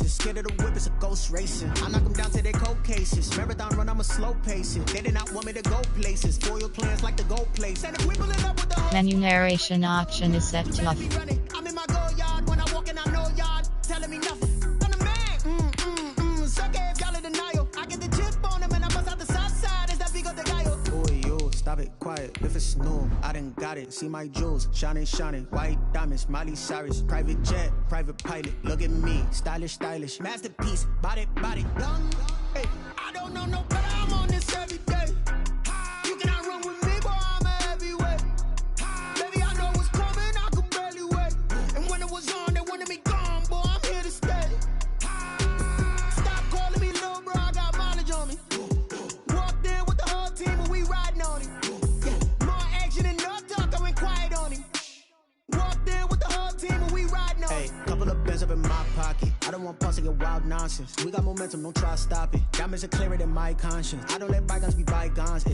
faces. Scared of the whip, it's a ghost racing. I knock them down to their cold cases. Marathon run, I'm a slow pace it. They did not want me to go places. Foil plans like the gold place. And if we pulling up with the whole Menu narration option is set to off. I'm in my go yard when I walk in, I know yard. Telling me nothing. I'm the man. Suck it if y'all in denial. I get the chip on them and I bust out the south side. Is that big of the guy? Boy, yo, stop it, quiet. If it's new, I done got it. See my jewels, shining, shining. White diamonds, Miley Cyrus. Private jet, private pilot. Look at me, stylish, stylish. Masterpiece, body, body. Young, hey, I don't know no better. I'm on this every day. You cannot run with me, boy, I'm a heavyweight. Baby, I know what's coming, I could barely wait. And when it was on, they wanted me gone, boy, I'm here to stay. Stop calling me little bro, I got mileage on me. Walked in with the whole team and we riding on him. Yeah, more action and no talk, I went quiet on him. Walked in with the whole team and we riding on him. Hey, couple of bands up in my pocket. I don't want pause to get wild nonsense. We got momentum, don't try to stop it. Diamonds are clearer than my conscience. I don't let bygones be bygones.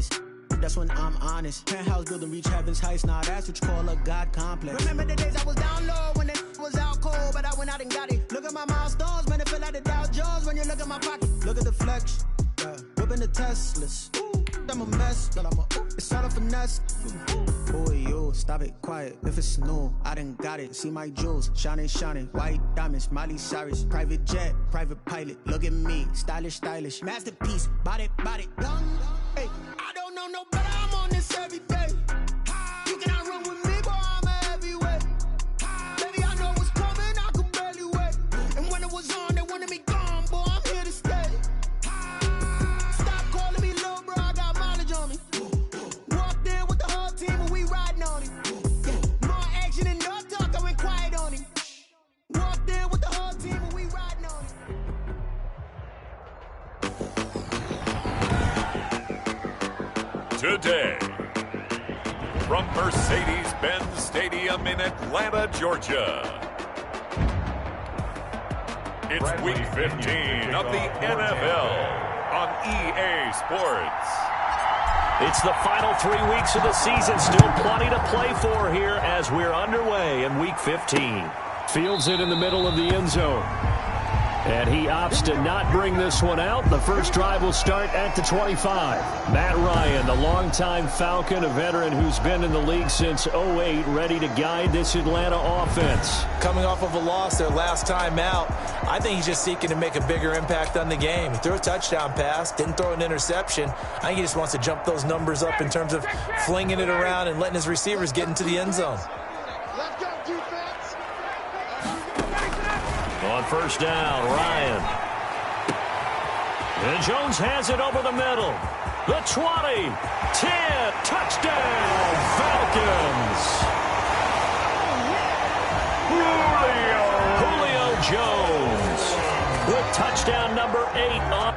That's when I'm honest. Penthouse building reach heaven's heights. Now that's what you call a God complex. Remember the days I was down low when it was out cold, but I went out and got it. Look at my milestones, man, it feel like the Dow Jones when you look at my pocket. Look at the flex, whipping the Teslas. Ooh, I'm a mess, but it's all a finesse. Boy, yo, stop it, quiet. If it's new, I done got it. See my jewels, shining, shining. White diamonds, Miley Cyrus. Private jet, private pilot. Look at me, stylish, stylish. Masterpiece, body, body. Young, hey, I don't know no better. I'm on this every day. You cannot run with me, boy, I'm a heavyweight. Baby, I know what's coming, I could barely wait. And when it was on, they wanted me gone, boy, I'm here to stay. Stop calling me little bro, I got mileage on me. Walked in with the whole team and we riding on him. Yeah, more action and no talk, I went quiet on him. Walked in with the whole team and we riding on him. Today, from Mercedes-Benz Stadium in Atlanta, Georgia, it's Week 15 of the NFL on EA Sports. It's the final 3 weeks of the season. Still plenty to play for here as we're underway in Week 15. Fields it in the middle of the end zone. And he opts to not bring this one out. The first drive will start at the 25. Matt Ryan, the longtime Falcon, a veteran who's been in the league since '08, ready to guide this Atlanta offense. Coming off of a loss their last time out, I think he's just seeking to make a bigger impact on the game. He threw a touchdown pass, didn't throw an interception. I think he just wants to jump those numbers up in terms of flinging it around and letting his receivers get into the end zone. On first down, Ryan. And Jones has it over the middle. The 20, 10, touchdown, Falcons. Julio Jones with touchdown number 8 on.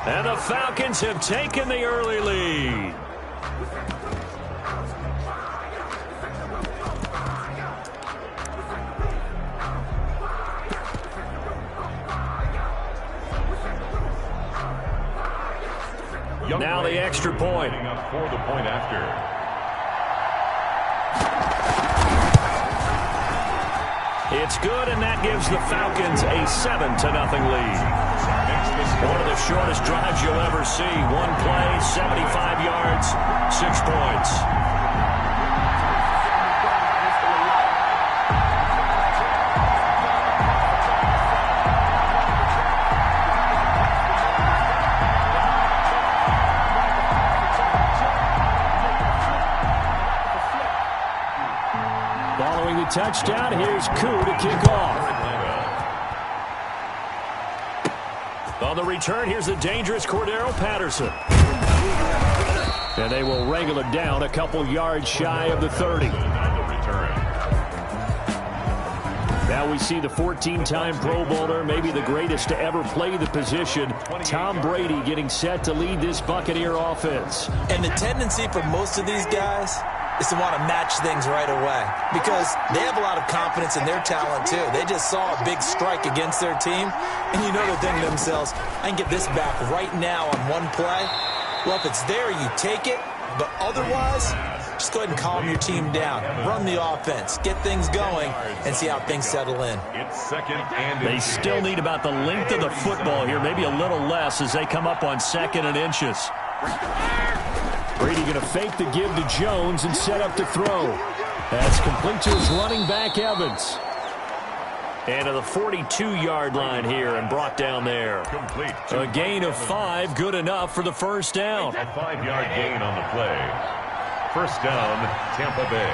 And the Falcons have taken the early lead. Now the extra point. For the point after. It's good, and that gives the Falcons a 7-0 lead. One of the shortest drives you'll ever see. One play, 75 yards, 6 points. Following the touchdown, here's Koo to kick off. On the return, here's the dangerous Cordero Patterson. And they will wrangle it down a couple yards shy of the 30. Now we see the 14-time Pro Bowler, maybe the greatest to ever play the position, Tom Brady, getting set to lead this Buccaneer offense. And the tendency for most of these guys is to want to match things right away because they have a lot of confidence in their talent too. They just saw a big strike against their team, and you know they're thinking to themselves, I can get this back right now on one play. Well, if it's there, you take it, but otherwise, just go ahead and calm your team down. Run the offense, get things going, and see how things settle in. They still need about the length of the football here, maybe a little less as they come up on 2nd and inches. Brady going to fake the give to Jones and set up to throw. That's complete to his running back, Evans. And to the 42-yard line here and brought down there. A gain of 5, good enough for the first down. A 5-yard gain on the play. First down, Tampa Bay.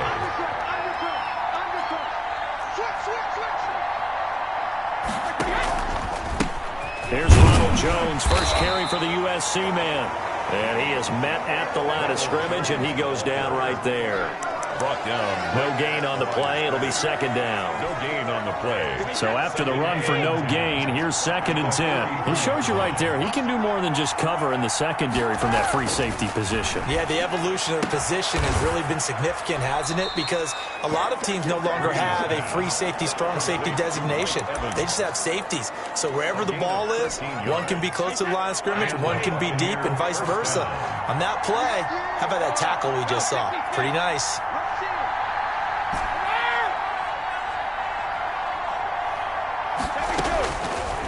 Here's Ronald Jones, first carry for the USC man. And he is met at the line of scrimmage, and he goes down right there. Brought down. No gain on the play. It'll be 2nd down. No gain on the play. So after the run for no gain, here's 2nd and 10. It shows you right there, he can do more than just cover in the secondary from that free safety position. Yeah, the evolution of the position has really been significant, hasn't it? Because a lot of teams no longer have a free safety, strong safety designation. They just have safeties. So wherever the ball is, one can be close to the line of scrimmage, one can be deep, and vice versa. On that play, how about that tackle we just saw? Pretty nice.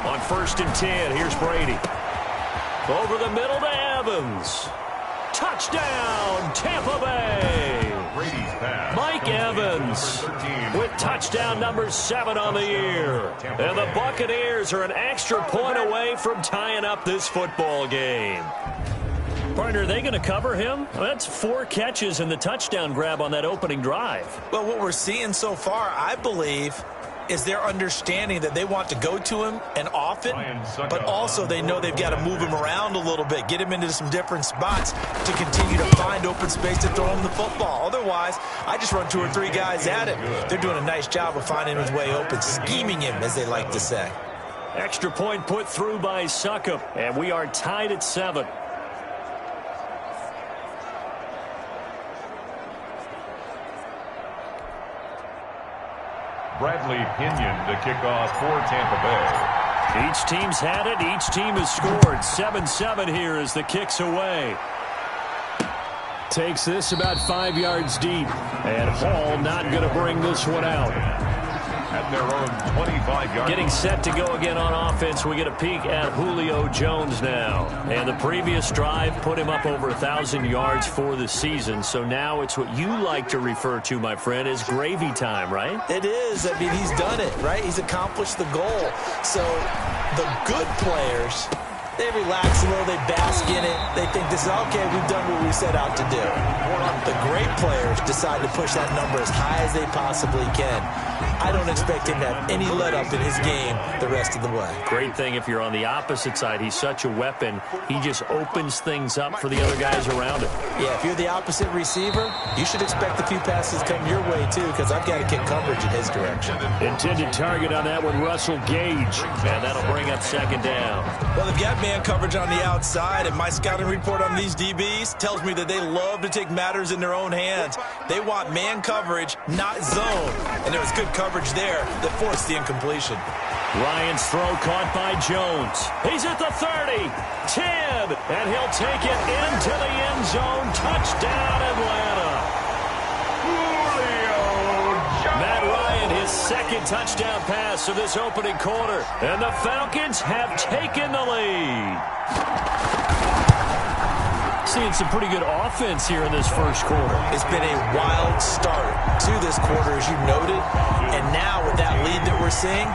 On 1st and 10, here's Brady. Over the middle to Evans. Touchdown, Tampa Bay. Brady's pass. Mike Evans with touchdown number 7 on the year. And the Buccaneers are an extra point away from tying up this football game. Partner, are they going to cover him? Well, that's 4 catches and the touchdown grab on that opening drive. Well, what we're seeing so far, I believe, is their understanding that they want to go to him and often, but also they know they've got to move him around a little bit, get him into some different spots to continue to find open space to throw him the football. Otherwise, I just run 2 or 3 guys at him. They're doing a nice job of finding his way open, scheming him, as they like to say. Extra point put through by Succop, and we are tied at 7. Bradley Pinion to kick off for Tampa Bay. Each team's had it. Each team has scored. 7-7 here as the kick's away. Takes this about 5 yards deep. And Hall not going to bring this one out. At their own 25-yard. Getting set to go again on offense. We get a peek at Julio Jones now. And the previous drive put him up over 1,000 yards for the season. So now it's what you like to refer to, my friend, as gravy time, right? It is. I mean, he's done it, right? He's accomplished the goal. So the good players, they relax a little, they bask in it. They think this is, okay, we've done what we set out to do. The great players decide to push that number as high as they possibly can. I don't expect him to have any let-up in his game the rest of the way. Great thing if you're on the opposite side. He's such a weapon. He just opens things up for the other guys around him. Yeah, if you're the opposite receiver, you should expect a few passes come your way, too, because I've got to kick coverage in his direction. Intended target on that one, Russell Gage. And that'll bring up 2nd down. Well, they've got man coverage on the outside, and my scouting report on these DBs tells me that they love to take matters in their own hands. They want man coverage, not zone. And there was good coverage there that forced the incompletion. Ryan's throw caught by Jones. He's at the 30, 10, and he'll take it into the end zone. Touchdown, Atlanta. Matt Ryan, his 2nd touchdown pass of this opening quarter. And the Falcons have taken the lead. Seeing some pretty good offense here in this first quarter. It's been a wild start to this quarter, as you noted. And now with that lead that we're seeing,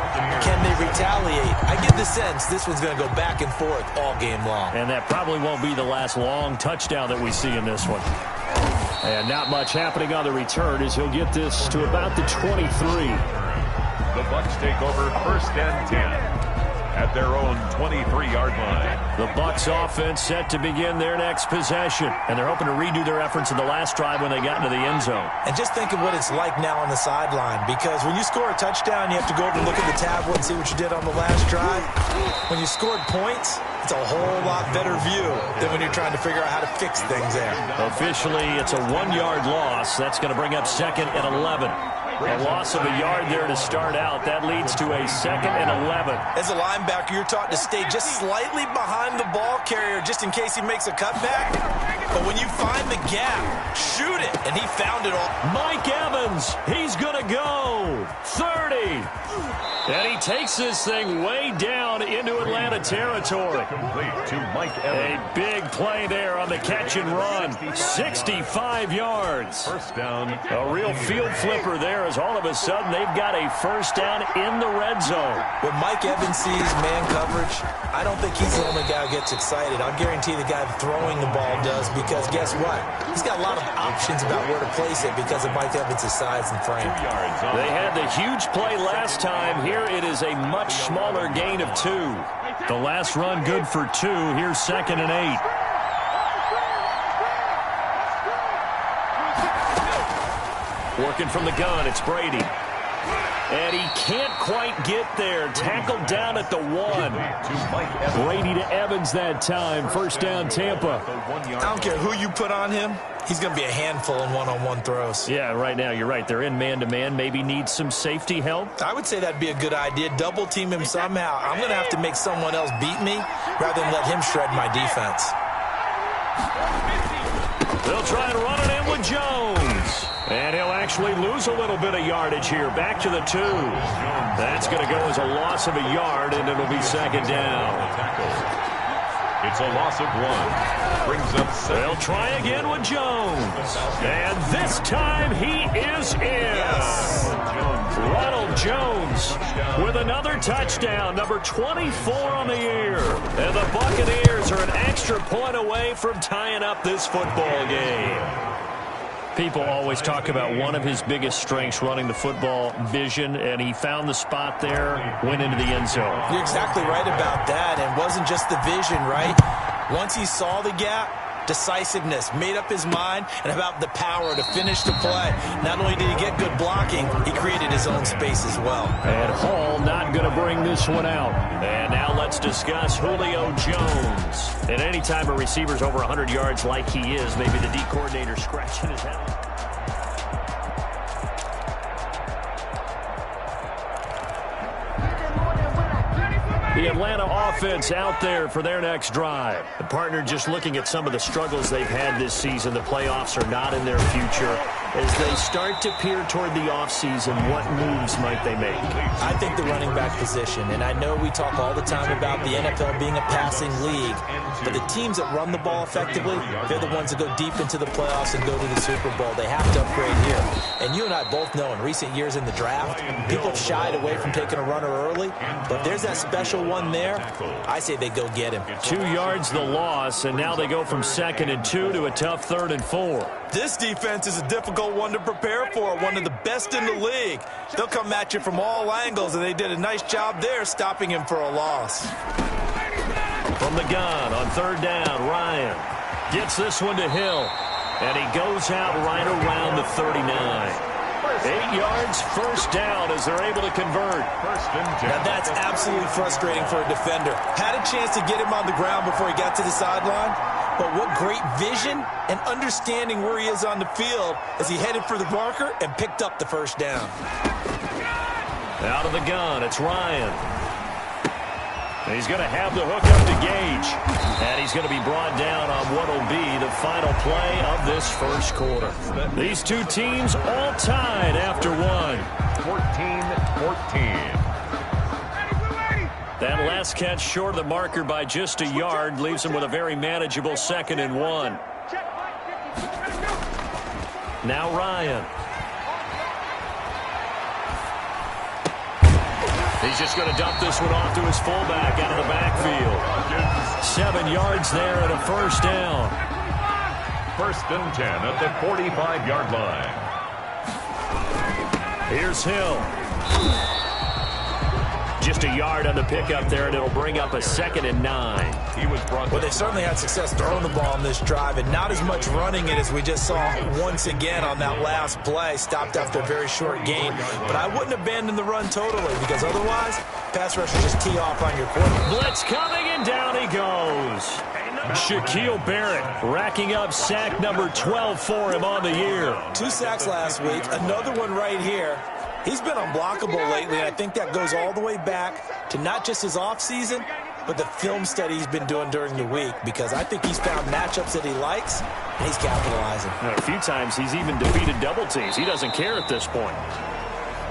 can they retaliate? I get the sense this one's going to go back and forth all game long. And that probably won't be the last long touchdown that we see in this one. And not much happening on the return as he'll get this to about the 23. The Bucs take over 1st and 10. at their own 23-yard line. The Bucs offense set to begin their next possession, and they're hoping to redo their efforts in the last drive when they got into the end zone. And just think of what it's like now on the sideline, because when you score a touchdown, you have to go over and look at the tablet and see what you did on the last drive. When you scored points, it's a whole lot better view than when you're trying to figure out how to fix things there. Officially, it's a 1-yard loss. That's going to bring up 2nd and 11. A loss of a yard there to start out. That leads to a 2nd and 11. As a linebacker, you're taught to stay just slightly behind the ball carrier just in case he makes a cutback. But when you find the gap, shoot it. And he found it all. Mike Evans, he's going to go. 30. And he takes this thing way down into Atlanta territory. Complete to Mike Evans. A big play there on the catch and run. 65 yards. First down. A real field flipper there as all of a sudden they've got a first down in the red zone. When Mike Evans sees man coverage, I don't think he's the only guy who gets excited. I'll guarantee the guy throwing the ball does, because guess what? He's got a lot of options about where to place it because of Mike Evans' size and frame. They had the huge play last time. Here it is a much smaller gain of 2. The last run good for 2. Here's 2nd and 8. Working from the gun, it's Brady. And he can't quite get there. Tackled down at the 1. Brady to Evans that time. First down, Tampa. I don't care who you put on him. He's going to be a handful in one-on-one throws. Yeah, right now, you're right. They're in man-to-man. Maybe need some safety help. I would say that'd be a good idea. Double team him somehow. I'm going to have to make someone else beat me rather than let him shred my defense. They'll try and run it in with Jones. And he'll actually lose a little bit of yardage here. Back to the 2. That's going to go as a loss of a yard, and it'll be 2nd down. It's a loss of 1. Brings up 7. They'll try again with Jones. And this time he is in. Yes. Ronald Jones with another touchdown, number 24 on the year. And the Buccaneers are an extra point away from tying up this football game. People always talk about one of his biggest strengths, running the football, vision, and he found the spot there, went into the end zone. You're exactly right about that, and it wasn't just the vision, right? Once he saw the gap, decisiveness, made up his mind, and about the power to finish the play. Not only did he get good blocking, he created his own space as well. And Hall not going to bring this one out. And now let's discuss Julio Jones. And anytime a receiver's over 100 yards like he is, maybe the D coordinator scratching his head. The Atlanta offense out there for their next drive. The partner just looking at some of the struggles they've had this season. The playoffs are not in their future. As they start to peer toward the offseason, what moves might they make? I think the running back position, and I know we talk all the time about the NFL being a passing league, but the teams that run the ball effectively, they're the ones that go deep into the playoffs and go to the Super Bowl. They have to upgrade here. And you and I both know in recent years in the draft, people have shied away from taking a runner early, but there's that special one there. I say they go get him. 2 yards the loss, and now they go from 2nd and 2 to a tough 3rd and 4. This defense is a difficult one to prepare for, one of the best in the league. They'll come at you from all angles, and they did a nice job there stopping him for a loss. From the gun on 3rd down, Ryan gets this one to Hill, and he goes out right around the 39. 8 yards, first down as they're able to convert. Now that's absolutely frustrating for a defender. Had a chance to get him on the ground before he got to the sideline, but what great vision and understanding where he is on the field as he headed for the marker and picked up the first down. Out of the gun, it's Ryan. And he's going to have the hook up to Gage. And he's going to be brought down on what will be the final play of this first quarter. These two teams all tied after one. 14-14. That last catch short of the marker by just a yard leaves him with a very manageable 2nd and 1. Now Ryan. He's just going to dump this one off to his fullback out of the backfield. 7 yards there and a first down. 1st and 10 at the 45-yard line. Here's Hill. Just a yard on the pickup there, and it'll bring up a 2nd and 9. Well, they certainly had success throwing the ball on this drive, and not as much running it as we just saw once again on that last play. Stopped after a very short gain. But I wouldn't abandon the run totally, because otherwise, pass rush will just tee off on your quarterback. Blitz coming, and down he goes. Shaquille Barrett racking up sack number 12 for him on the year. 2 sacks last week, another one right here. He's been unblockable lately, and I think that goes all the way back to not just his offseason, but the film study he's been doing during the week, because I think he's found matchups that he likes, and he's capitalizing. A few times he's even defeated double teams. He doesn't care at this point.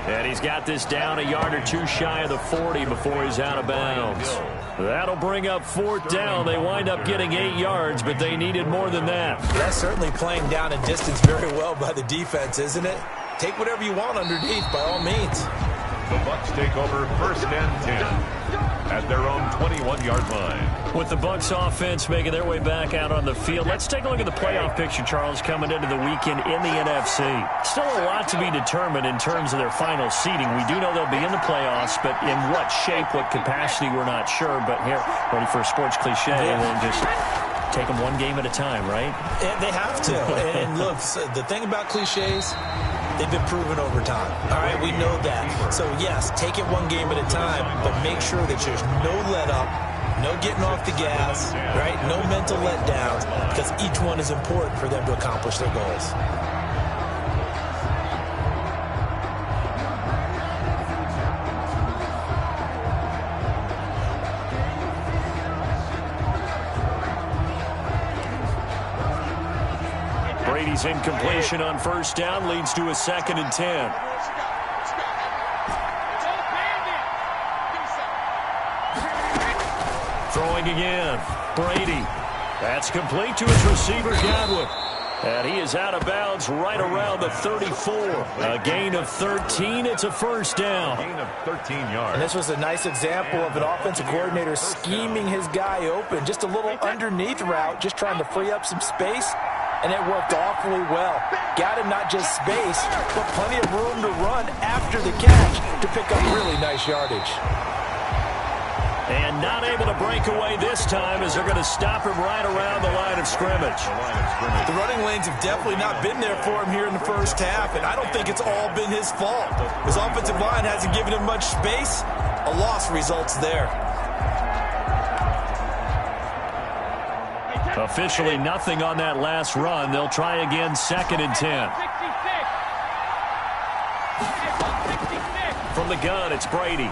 And he's got this down a yard or 2 shy of the 40 before he's out of bounds. That'll bring up 4th down. They wind up getting 8 yards, but they needed more than that. That's certainly playing down and distance very well by the defense, isn't it? Take whatever you want underneath, by all means. The Bucs take over 1st and 10 at their own 21-yard line. With the Bucs offense making their way back out on the field, let's take a look at the playoff picture, Charles, coming into the weekend in the NFC. Still a lot to be determined in terms of their final seeding. We do know they'll be in the playoffs, but in what shape, what capacity, we're not sure. But here, ready for a sports cliche, and then just take them one game at a time, right? And they have to. And look, the thing about cliches, they've been proven over time. All right, we know that. So, yes, take it one game at a time, but make sure that there's no let-up, no getting off the gas, right? No mental letdowns, because each one is important for them to accomplish their goals. Brady's incompletion on 1st down leads to a 2nd and 10. Throwing again. Brady. That's complete to his receiver, Godwin. And he is out of bounds right around the 34. A gain of 13. It's a 1st down. Gain of 13 yards. And this was a nice example of an offensive coordinator scheming his guy open. Just a little underneath route, just trying to free up some space. And it worked awfully well. Got him not just space, but plenty of room to run after the catch to pick up really nice yardage. And not able to break away this time as they're going to stop him right around the line of scrimmage. The running lanes have definitely not been there for him here in the 1st half, and I don't think it's all been his fault. His offensive line hasn't given him much space. A loss results there. Officially nothing on that last run. They'll try again, 2nd and 10. From the gun, it's Brady.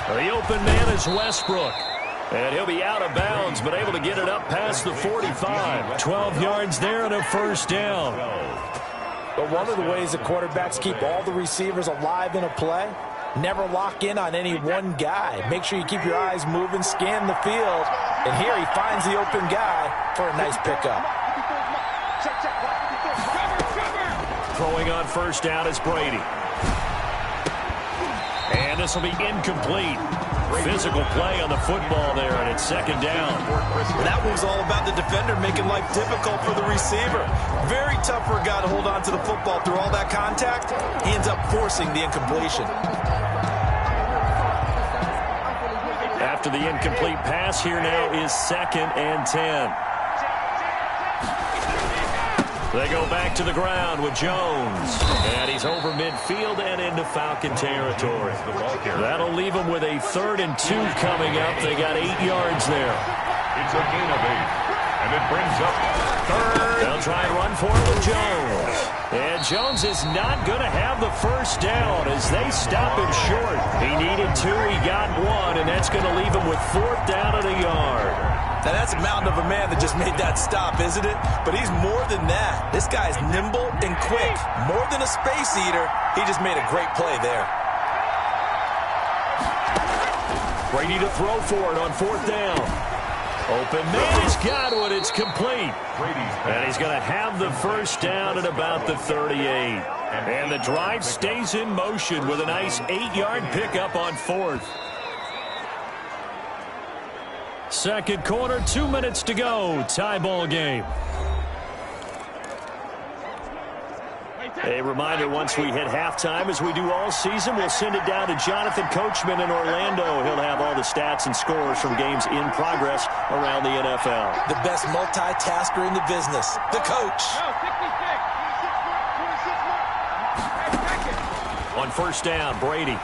The open man is Westbrook. And he'll be out of bounds, but able to get it up past the 45. 12 yards there and a 1st down. But one of the ways the quarterbacks keep all the receivers alive in a play, never lock in on any one guy. Make sure you keep your eyes moving, scan the field. And here he finds the open guy for a nice pickup. Throwing on 1st down is Brady. And this will be incomplete. Physical play on the football there, and it's 2nd down. That was all about the defender making life difficult for the receiver. Very tough for a guy to hold on to the football through all that contact. He ends up forcing the incompletion. After the incomplete pass, here now is 2nd and 10. They go back to the ground with Jones. And he's over midfield and into Falcon territory. That'll leave them with a 3rd and 2 coming up. They got 8 yards there. It's a gain of 8. And it brings up 3rd. They'll try and run for it with Jones. And Jones is not going to have the 1st down as they stop him short. He needed 2, he got 1, and that's going to leave him with 4th down and a yard. Now, that's a mountain of a man that just made that stop, isn't it? But he's more than that. This guy's nimble and quick. More than a space eater, he just made a great play there. Brady to throw for it on 4th down. Open man, he's got one. It's complete. And he's going to have the 1st down at about the 38. And the drive stays in motion with a nice 8-yard pickup on 4th. 2nd quarter, 2 minutes to go. Tie ball game. A reminder, once we hit halftime, as we do all season, we'll send it down to Jonathan Coachman in Orlando. He'll have all the stats and scores from games in progress around the NFL. The best multitasker in the business, the coach. On first down, Brady.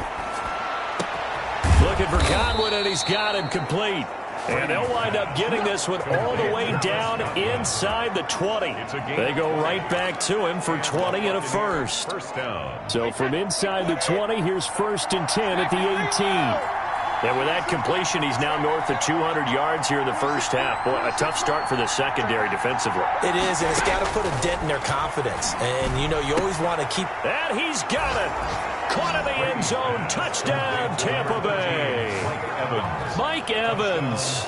Looking for Godwin, and he's got him complete. And they'll wind up getting this one all the way down inside the 20. They go right back to him for 20 and a first. So from inside the 20, here's 1st and 10 at the 18. And with that completion, he's now north of 200 yards here in the first half. Boy, a tough start for the secondary defensively. It is, and it's got to put a dent in their confidence. And, you know, you always want to keep... And he's got it. Caught in the end zone. Touchdown, Tampa Bay. Mike Evans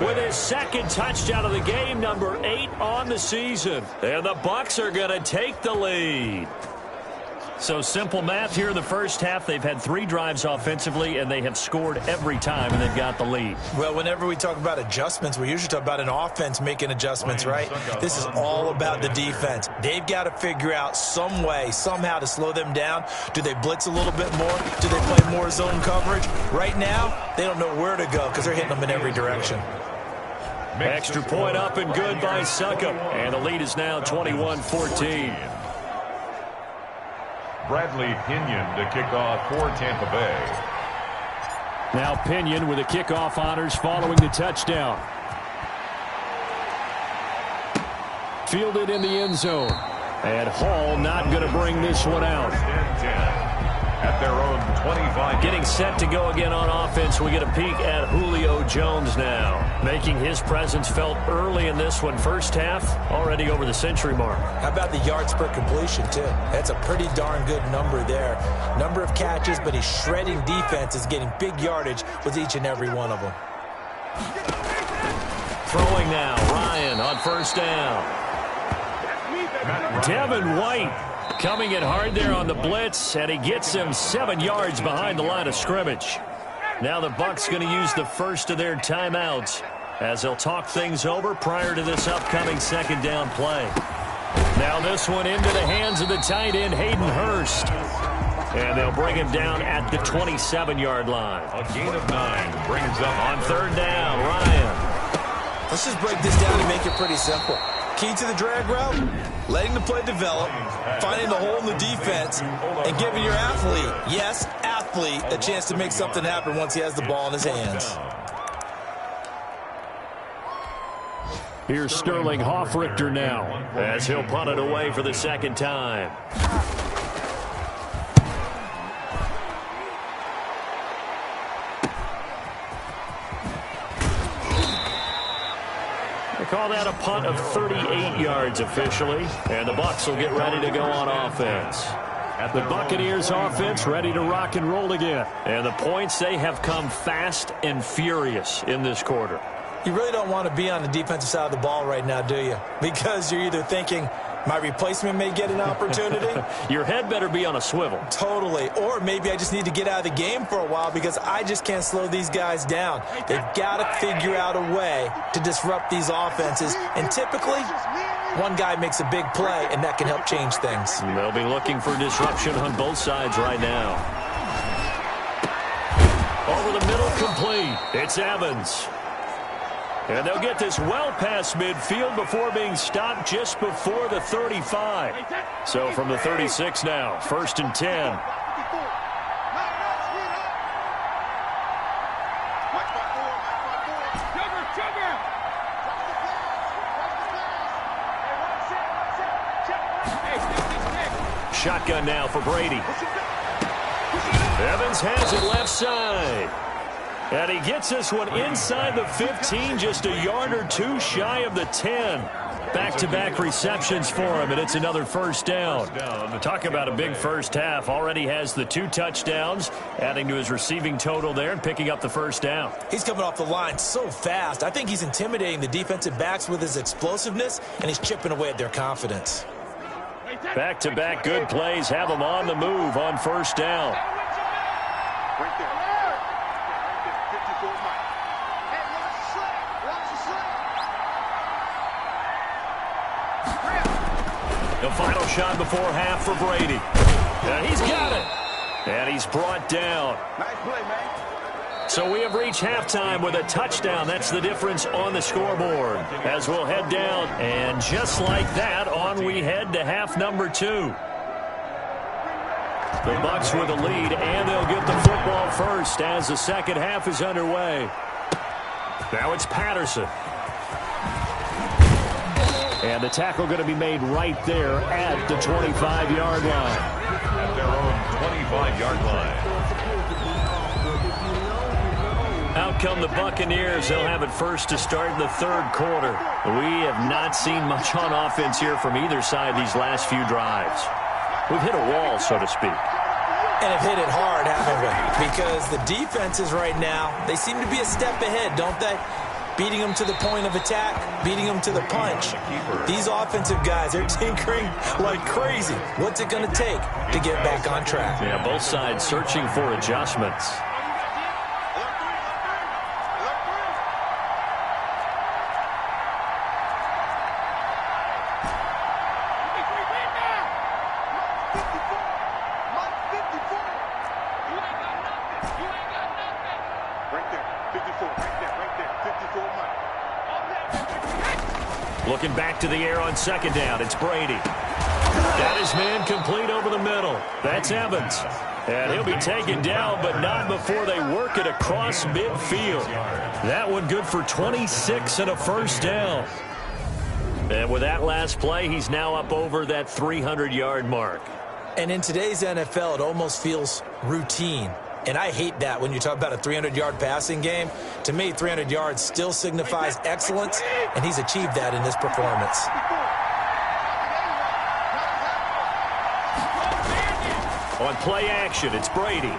with his second touchdown of the game, number 8 on the season. And the Bucs are going to take the lead. So simple math here in the first half. They've had 3 drives offensively, and they have scored every time, and they've got the lead. Well, whenever we talk about adjustments, we usually talk about an offense making adjustments, right? This is all about the defense. They've got to figure out some way, somehow to slow them down. Do they blitz a little bit more? Do they play more zone coverage? Right now, they don't know where to go because they're hitting them in every direction. Extra point up and good by Succop. And the lead is now 21-14. Bradley Pinion to kick off for Tampa Bay. Now Pinion with the kickoff honors following the touchdown. Fielded in the end zone. And Hall not going to bring this one out. At their own 25. Getting set to go again on offense. We get a peek at Julio Jones now. Making his presence felt early in this one. First half, already over the century mark. How about the yards per completion, too? That's a pretty darn good number there. Number of catches, but he's shredding defenses, getting big yardage with each and every one of them. Throwing now, Ryan on first down. Devin White coming in hard there on the blitz, and he gets him 7 yards behind the line of scrimmage. Now the Bucs going to use the first of their timeouts as they'll talk things over prior to this upcoming second down play. Now this one into the hands of the tight end, Hayden Hurst. And they'll bring him down at the 27-yard line. A gain of 9 brings up on third down, Ryan. Let's just break this down and make it pretty simple. Key to the drag route, letting the play develop, finding the hole in the defense, and giving your athlete, yes, athlete, a chance to make something happen once he has the ball in his hands. Here's Sterling Hoffrichter now as he'll punt it away for the second time. Call that a punt of 38 yards officially, and the Bucs will get ready to go on offense. The Buccaneers offense ready to rock and roll again. And the points, they have come fast and furious in this quarter. You really don't want to be on the defensive side of the ball right now, do you? Because you're either thinking, my replacement may get an opportunity. Your head better be on a swivel. Totally. Or maybe I just need to get out of the game for a while because I just can't slow these guys down. They've got to figure out a way to disrupt these offenses. And typically, one guy makes a big play, and that can help change things. They'll be looking for disruption on both sides right now. Over the middle, complete. It's Evans. And they'll get this well past midfield before being stopped just before the 35. So from the 36 now, 1st and 10. Shotgun now for Brady. Evans has it left side. And he gets this one inside the 15, just a yard or two shy of the 10. Back-to-back receptions for him, and it's another first down. Talk about a big first half. Already has the 2 touchdowns, adding to his receiving total there and picking up the first down. He's coming off the line so fast. I think he's intimidating the defensive backs with his explosiveness, and he's chipping away at their confidence. Back-to-back good plays have him on the move on first down. They'll final shot before half for Brady. And he's got it. And he's brought down. Nice play, man. So we have reached halftime with a touchdown. That's the difference on the scoreboard. As we'll head down. And just like that, on we head to half number 2. The Bucs with a lead, and they'll get the football first as the second half is underway. Now it's Patterson. And the tackle going to be made right there at the 25-yard line. At their own 25-yard line. Out come the Buccaneers. They'll have it first to start in the third quarter. We have not seen much on offense here from either side these last few drives. We've hit a wall, so to speak. And have hit it hard, haven't we? Because the defenses right now, they seem to be a step ahead, don't they? Beating them to the point of attack, beating them to the punch. These offensive guys, they're tinkering like crazy. What's it going to take to get back on track? Yeah, both sides searching for adjustments. Looking back to the air on second down. It's Brady. Got his man complete over the middle. That's Evans. And he'll be taken down, but not before they work it across midfield. That one good for 26 and a first down. And with that last play, he's now up over that 300-yard mark. And in today's NFL, it almost feels routine. And I hate that when you talk about a 300-yard passing game. To me, 300 yards still signifies excellence, and he's achieved that in this performance. On play action, it's Brady.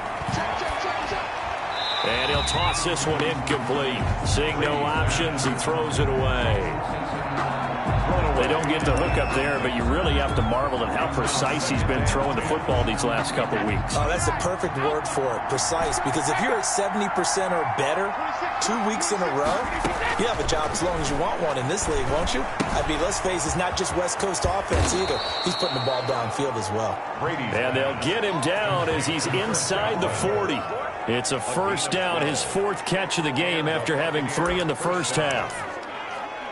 And he'll toss this one incomplete. Seeing no options, he throws it away. They don't get the hook up there, but you really have to marvel at how precise he's been throwing the football these last couple weeks. Oh, that's a perfect word for it, precise, because if you're at 70% or better 2 weeks in a row, you have a job as long as you want one in this league, won't you? I mean, let's face it, it's not just West Coast offense either. He's putting the ball downfield as well. And they'll get him down as he's inside the 40. It's a first down, his fourth catch of the game after having 3 in the first half.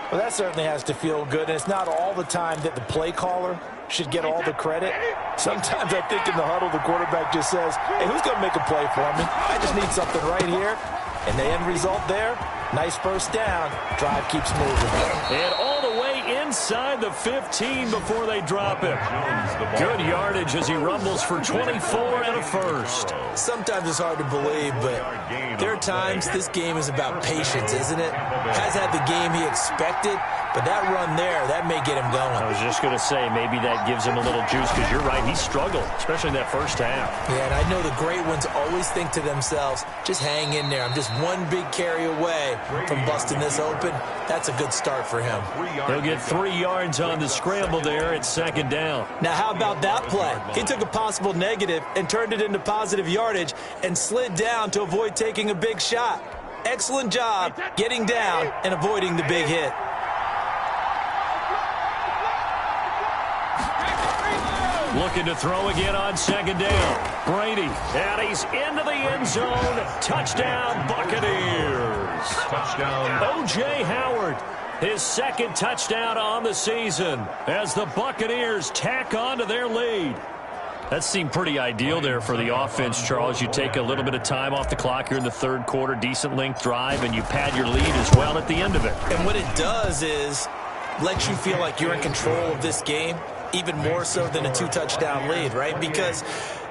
Well, that certainly has to feel good, and it's not all the time that the play caller should get all the credit. Sometimes I think in the huddle, the quarterback just says, hey, who's going to make a play for me? I just need something right here. And the end result there, nice first down. Drive keeps moving. And all the way inside the 15 before they drop him. Good yardage as he rumbles for 24 and a first. Sometimes it's hard to believe, but there are times this game is about patience, isn't it? Has had the game he expected, but that run there, that may get him going. I was just going to say, maybe that gives him a little juice, because you're right, he struggled, especially in that first half. Yeah, and I know the great ones always think to themselves, just hang in there. I'm just one big carry away from busting this open. That's a good start for him. He'll get 3 yards on the scramble there at second down. Now, how about that play? He took a possible negative and turned it into positive yardage and slid down to avoid taking a big shot. Excellent job getting down and avoiding the big hit. Looking to throw again on second down. Brady, and he's into the end zone. Touchdown, Buccaneers. Touchdown. O.J. Howard, his second touchdown on the season as the Buccaneers tack on to their lead. That seemed pretty ideal there for the offense, Charles. You take a little bit of time off the clock here in the third quarter, decent length drive, and you pad your lead as well at the end of it. And what it does is let you feel like you're in control of this game, even more so than a 2-touchdown lead, right? Because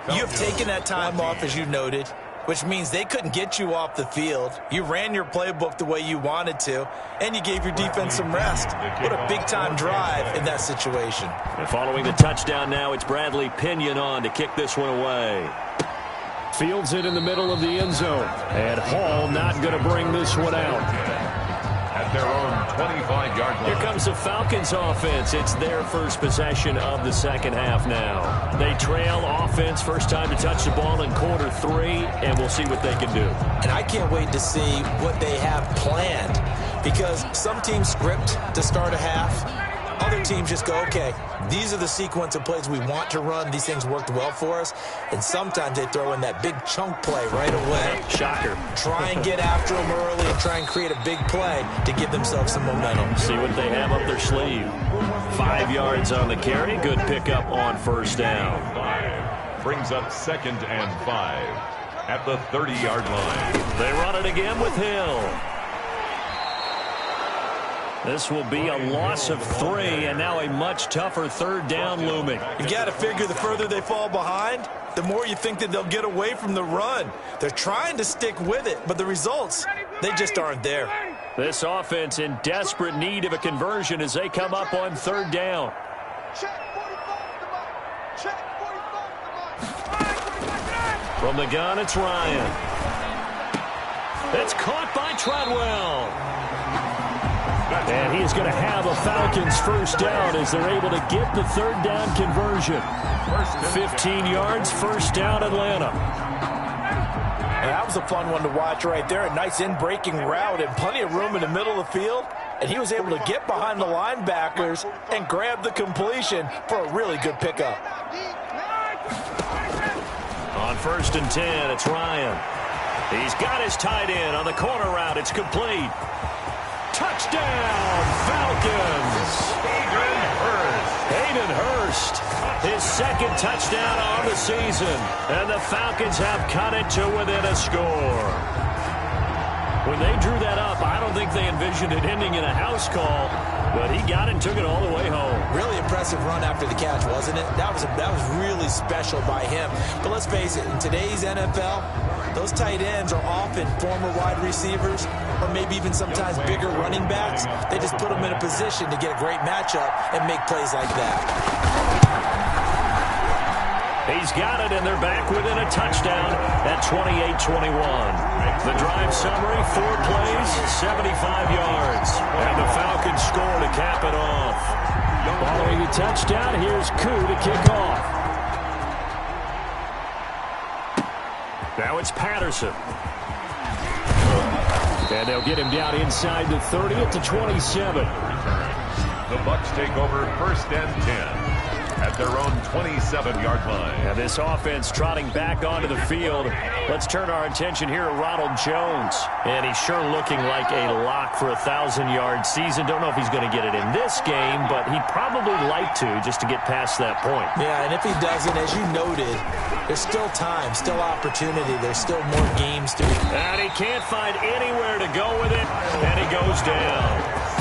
you have taken that time off, as you noted, which means they couldn't get you off the field. You ran your playbook the way you wanted to, and you gave your defense some rest. What a big-time drive in that situation. And following the touchdown now, it's Bradley Pinion on to kick this one away. Fields it in the middle of the end zone. And Hall not going to bring this one out. At their own 25-yard line. Here comes the Falcons offense. It's their first possession of the second half now. They trail offense, first time to touch the ball in quarter 3, and we'll see what they can do. And I can't wait to see what they have planned, because some teams script to start a half. Other teams just go, okay, these are the sequence of plays we want to run. These things worked well for us. And sometimes they throw in that big chunk play right away. Shocker. Try and get after them early and try and create a big play to give themselves some momentum. See what they have up their sleeve. 5 yards on the carry. Good pickup on first down. 5 brings up 2nd and 5 at the 30-yard line. They run it again with Hill. This will be a loss of 3, and now a much tougher 3rd down looming. You got to figure the further they fall behind, the more you think that they'll get away from the run. They're trying to stick with it, but the results, they just aren't there. This offense in desperate need of a conversion as they come up on 3rd down. From the gun, it's Ryan. It's caught by Treadwell. And he's going to have a Falcons first down as they're able to get the 3rd down conversion. 15 yards, first down, Atlanta. And that was a fun one to watch right there. A nice in-breaking route and plenty of room in the middle of the field. And he was able to get behind the linebackers and grab the completion for a really good pickup. On 1st and 10, it's Ryan. He's got his tight end on the corner route. It's complete. Touchdown, Falcons! Hayden Hurst, his 2nd touchdown on the season. And the Falcons have cut it to within a score. When they drew that up, I don't think they envisioned it ending in a house call, but he got it and took it all the way home. Really impressive run after the catch, wasn't it? That was really special by him. But let's face it, in today's NFL, those tight ends are often former wide receivers or maybe even sometimes bigger running backs. They just put them in a position to get a great matchup and make plays like that. He's got it, and they're back within a touchdown at 28-21. The drive summary, 4 plays, 75 yards. And the Falcons score to cap it off. Following the touchdown, here's Koo to kick off. Now it's Patterson. And they'll get him down inside the 30 at the 27. The Bucs take over 1st and 10 at their own 27-yard line. And this offense trotting back onto the field. Let's turn our attention here to Ronald Jones. And he's sure looking like a lock for a 1,000-yard season. Don't know if he's going to get it in this game, but he'd probably like to just to get past that point. Yeah, and if he doesn't, as you noted, there's still time, still opportunity. There's still more games to be. And he can't find anywhere to go with it, and he goes down.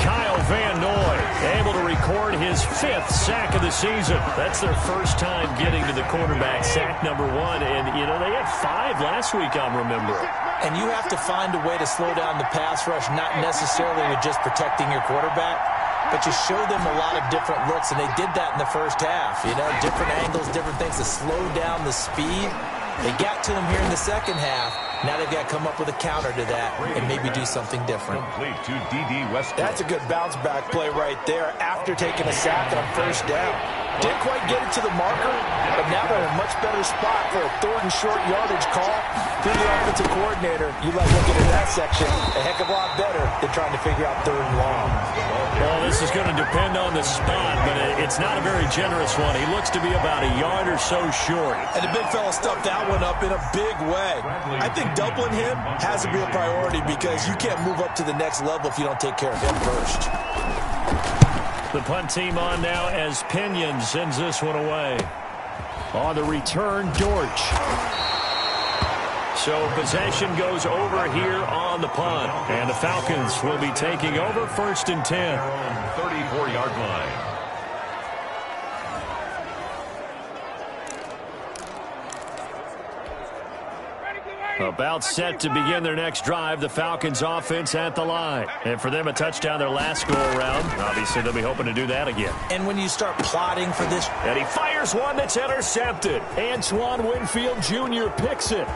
Kyle Van Noy able to record his 5th sack of the season. That's their first time getting to the quarterback, sack number 1. And, you know, they had 5 last week, I'm remembering. And you have to find a way to slow down the pass rush, not necessarily with just protecting your quarterback, but you show them a lot of different looks, and they did that in the first half. You know, different angles, different things to slow down the speed. They got to them here in the second half. Now they've got to come up with a counter to that and maybe do something different. Complete to D.D. Westbrook. That's a good bounce-back play right there after taking a sack on first down. Didn't quite get it to the marker, but now they're in a much better spot for a 3rd and short yardage call. Through the offensive coordinator, you like looking at that section a heck of a lot better than trying to figure out 3rd and long. Well, this is going to depend on the spot, but it's not a very generous one. He looks to be about a yard or so short. And the big fella stuffed that one up in a big way. I think doubling him has to be a priority because you can't move up to the next level if you don't take care of him first. The punt team on now as Pinion sends this one away. On the return, Dortch. So possession goes over here on the punt. And the Falcons will be taking over 1st and 10. 34-yard line. About set to begin their next drive, the Falcons offense at the line. And for them, a touchdown their last go-around. Obviously, they'll be hoping to do that again. And when you start plotting for this... And he fires one that's intercepted. Antoine Winfield Jr. picks it.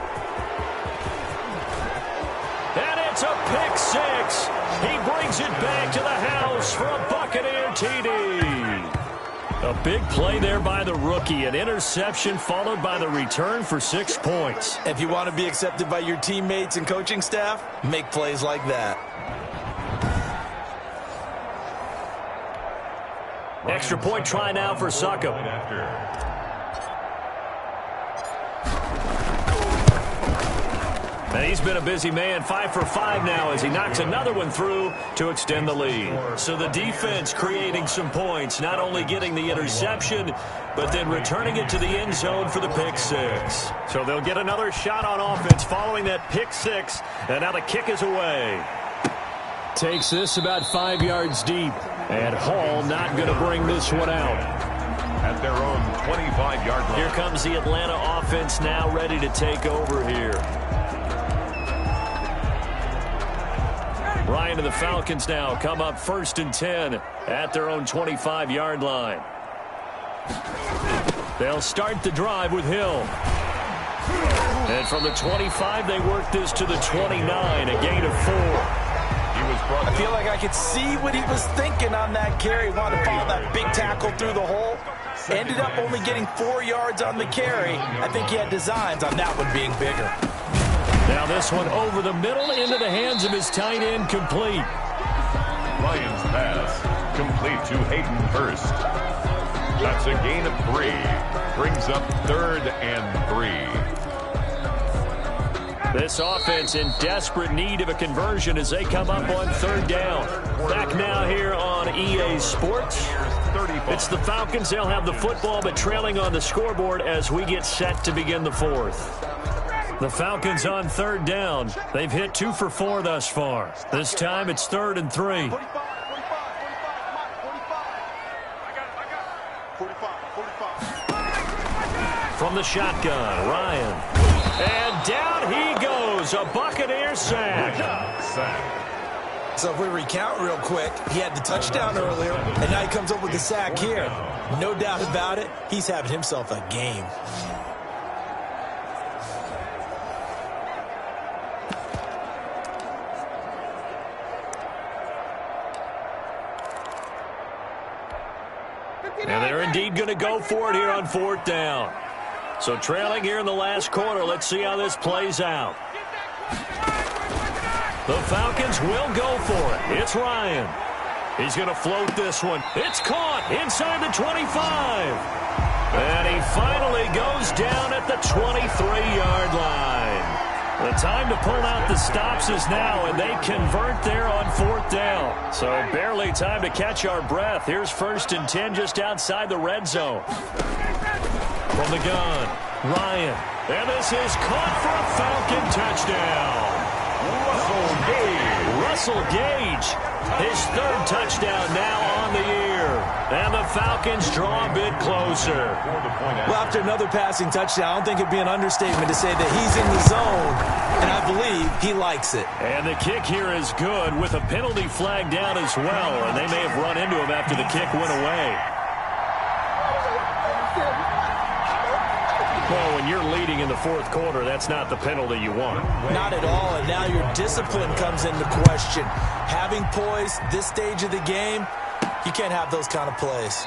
And it's a pick 6. He brings it back to the house for a Buccaneer TD. A big play there by the rookie. An interception followed by the return for 6 points. If you want to be accepted by your teammates and coaching staff, make plays like that. Extra point try now for Succop. And he's been a busy man, 5 for 5 now as he knocks another one through to extend the lead. So the defense creating some points, not only getting the interception, but then returning it to the end zone for the pick six. So they'll get another shot on offense following that pick six, and now the kick is away. Takes this about 5 yards deep, and Hall not going to bring this one out. At their own 25-yard line. Here comes the Atlanta offense now ready to take over here. Ryan and the Falcons now come up 1st and 10 at their own 25-yard line. They'll start the drive with Hill. And from the 25, they work this to the 29, a gain of 4. I feel like I could see what he was thinking on that carry. Wanted to follow that big tackle through the hole. Ended up only getting 4 yards on the carry. I think he had designs on that one being bigger. Now this one over the middle into the hands of his tight end, complete. Ryan's pass complete to Hayden Hurst. That's a gain of 3. Brings up 3rd and 3. This offense in desperate need of a conversion as they come up on 3rd down. Back now here on EA Sports. It's the Falcons. They'll have the football, but trailing on the scoreboard as we get set to begin the 4th. The Falcons on 3rd down. They've hit 2 for 4 thus far. This time it's 3rd and 3. From the shotgun, Ryan. And down he goes. A Buccaneer sack. So if we recount real quick, he had the touchdown earlier, and now he comes up with the sack here. No doubt about it, he's having himself a game. And they're indeed going to go for it here on 4th down. So trailing here in the last quarter. Let's see how this plays out. The Falcons will go for it. It's Ryan. He's going to float this one. It's caught inside the 25. And he finally goes down at the 23-yard line. The time to pull out the stops is now, and they convert there on 4th down. So barely time to catch our breath. Here's 1st and 10 just outside the red zone. From the gun, Ryan. And this is caught for a Falcon touchdown. Russell Gage, his 3rd touchdown now on the year. And the Falcons draw a bit closer. Well, after another passing touchdown, I don't think it'd be an understatement to say that he's in the zone, and I believe he likes it. And the kick here is good with a penalty flag down as well, and they may have run into him after the kick went away. Well, when you're leading in the 4th quarter, that's not the penalty you want. Not at all, and now your discipline comes into question. Having poise this stage of the game, you can't have those kind of plays.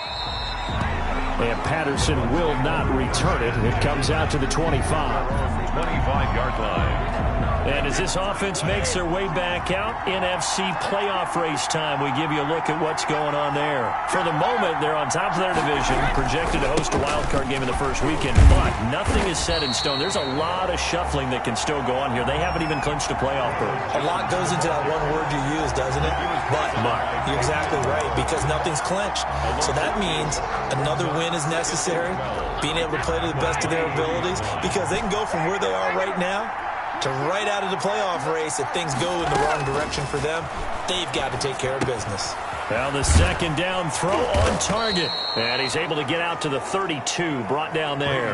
And Patterson will not return it. It comes out to the 25. 25-yard line. And as this offense makes their way back out, NFC playoff race time, we give you a look at what's going on there. For the moment, they're on top of their division, projected to host a wild card game in the first weekend, but nothing is set in stone. There's a lot of shuffling that can still go on here. They haven't even clinched a playoff berth. A lot goes into that one word you use, doesn't it? But you're exactly right, because nothing's clinched. So that means another win is necessary, being able to play to the best of their abilities, because they can go from where they are right now to right out of the playoff race. If things go in the wrong direction for them, they've got to take care of business. Now the 2nd down throw on target. And he's able to get out to the 32, brought down there.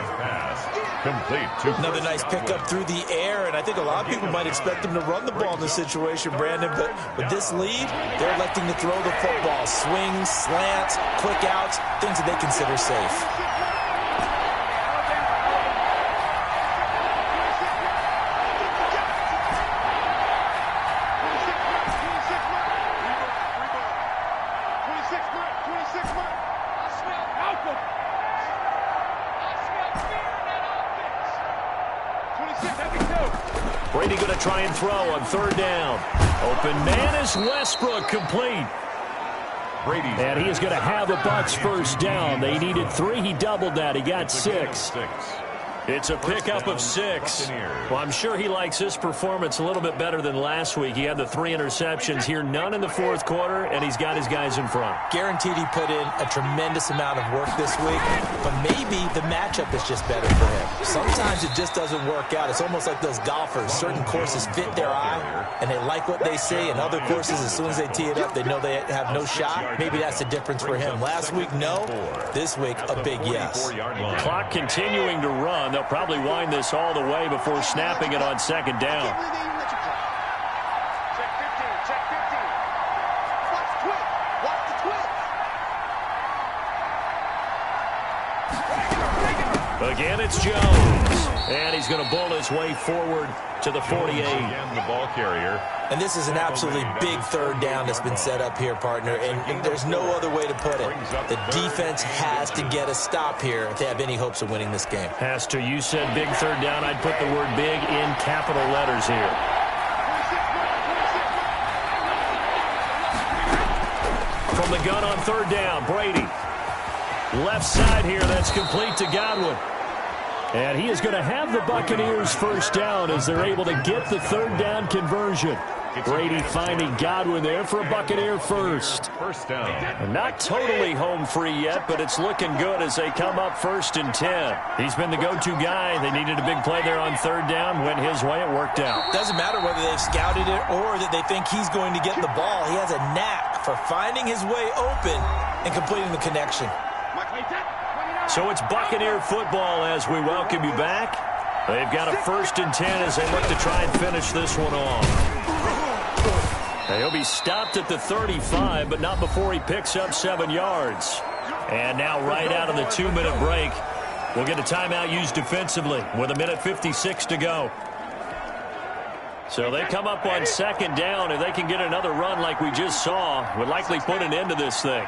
Another nice pickup through the air, and I think a lot of people might expect them to run the ball in this situation, Brandon, but with this lead, they're electing to throw the football. Swings, slants, quick outs, things that they consider safe. Brady going to try and throw on 3rd down. Open man is Westbrook, complete. And he is going to have the Bucs first down. They needed 3. He doubled that. He got 6. It's a pickup of 6. Well, I'm sure he likes his performance a little bit better than last week. He had the 3 interceptions here, none in the fourth quarter, and he's got his guys in front. Guaranteed he put in a tremendous amount of work this week, but maybe the matchup is just better for him. Sometimes it just doesn't work out. It's almost like those golfers. Certain courses fit their eye, and they like what they see, and other courses, as soon as they tee it up, they know they have no shot. Maybe that's the difference for him. Last week, no. This week, a big yes. Clock continuing to run. They'll probably wind this all the way before snapping it on second down. Again, it's Jones. And he's going to bull his way forward to the 48. Again, the ball carrier. And this is an absolutely big third down that's been set up here, partner, and there's no other way to put it. The defense has to get a stop here if they have any hopes of winning this game. Has to. You said big third down. I'd put the word big in capital letters here. From the gun on third down, Brady. Left side here, that's complete to Godwin. And he is going to have the Buccaneers first down as they're able to get the third down conversion. Brady finding Godwin there for a Buccaneer first. First down. And not totally home free yet, but it's looking good as they come up 1st and 10. He's been the go-to guy. They needed a big play there on third down. Went his way. It worked out. Doesn't matter whether they've scouted it or that they think he's going to get the ball. He has a knack for finding his way open and completing the connection. So it's Buccaneer football as we welcome you back. They've got a 1st and 10 as they look to try and finish this one off. He'll be stopped at the 35, but not before he picks up 7 yards. And now right out of the 2-minute break, we'll get a timeout used defensively with 1:56 to go. So they come up on second down. If they can get another run like we just saw, would likely put an end to this thing.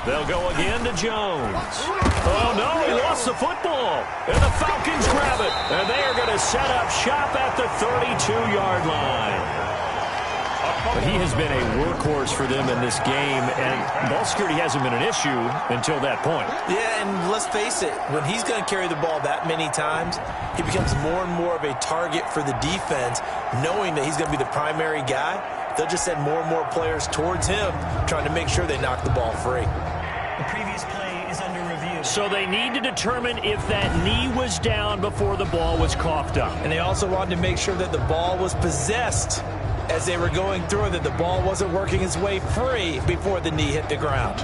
They'll go again to Jones. Oh, no, he lost the football. And the Falcons grab it. And they are going to set up shop at the 32-yard line. But he has been a workhorse for them in this game, and ball security hasn't been an issue until that point. Yeah, and let's face it, when he's going to carry the ball that many times, he becomes more and more of a target for the defense, knowing that he's going to be the primary guy. They'll just send more and more players towards him, trying to make sure they knock the ball free. The previous play is under review. So they need to determine if that knee was down before the ball was coughed up. And they also wanted to make sure that the ball was possessed as they were going through, that the ball wasn't working its way free before the knee hit the ground.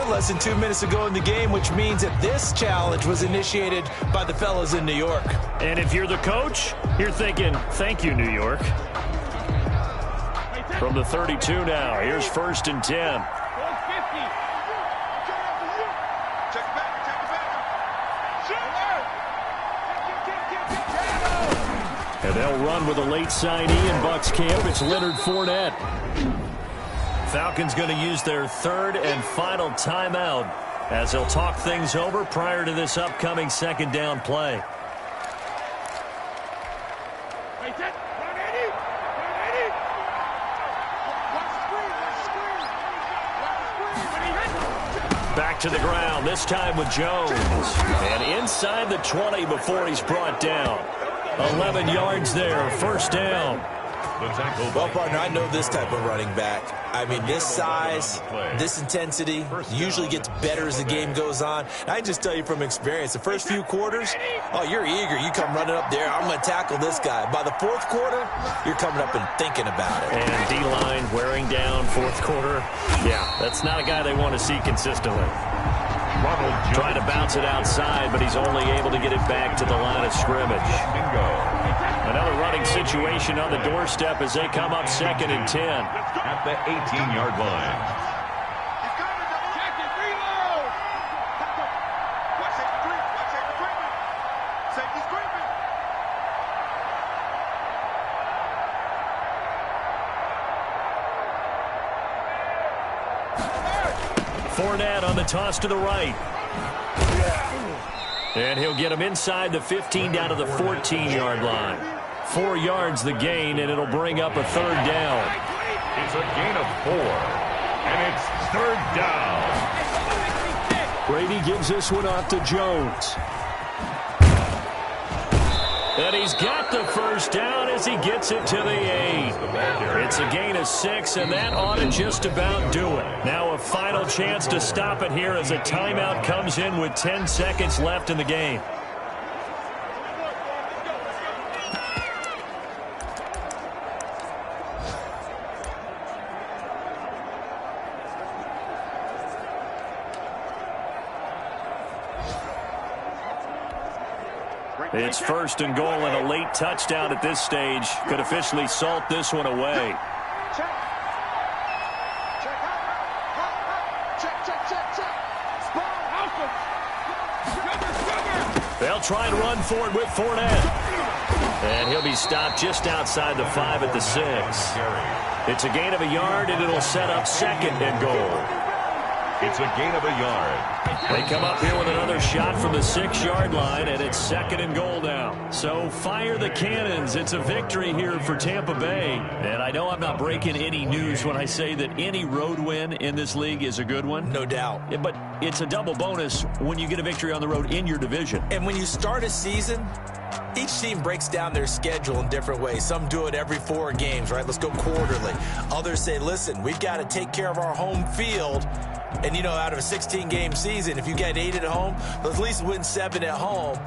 Less than 2 minutes to go in the game, which means that this challenge was initiated by the fellas in New York. And if you're the coach, you're thinking, thank you, New York. From the 32 now, here's 1st and 10. And they'll run with a late signee in Bucs camp. It's Leonard Fournette. Falcons going to use their 3rd and final timeout as they'll talk things over prior to this upcoming 2nd down play. Back to the ground, this time with Jones. And inside the 20 before he's brought down. 11 yards there, 1st down. Well, partner, I know this type of running back. I mean, this size, this intensity usually gets better as the game goes on. I just tell you from experience, the first few quarters, oh, you're eager. You come running up there, I'm going to tackle this guy. By the 4th quarter, you're coming up and thinking about it. And D-line wearing down 4th quarter. Yeah, that's not a guy they want to see consistently. Trying to bounce it outside, but he's only able to get it back to the line of scrimmage. Another running situation on the doorstep as they come up 2nd and 10. At the 18-yard line. Fournette on the toss to the right. And he'll get him inside the 15 down to the 14-yard line. 4 yards the gain, and it'll bring up a third down. It's a gain of 4, and it's third down. Brady gives this one off to Jones. And he's got the first down as he gets it to the 8. It's a gain of 6, and that ought to just about do it. Now a final chance to stop it here as a timeout comes in with 10 seconds left in the game. It's first and goal, and a late touchdown at this stage could officially salt this one away. They'll try and run for it with Fournette. And he'll be stopped just outside the 5 at the 6. It's a gain of a yard, and it'll set up second and goal. It's a gain of a yard. They come up here with another shot from the 6-yard line, and it's second and goal now. So fire the cannons. It's a victory here for Tampa Bay. And I know I'm not breaking any news when I say that any road win in this league is a good one. No doubt. Yeah, but it's a double bonus when you get a victory on the road in your division. And when you start a season, each team breaks down their schedule in different ways. Some do it every 4 games, right? Let's go quarterly. Others say, listen, we've got to take care of our home field. And, you know, out of a 16-game season, if you get 8 at home, let's at least win 7 at home.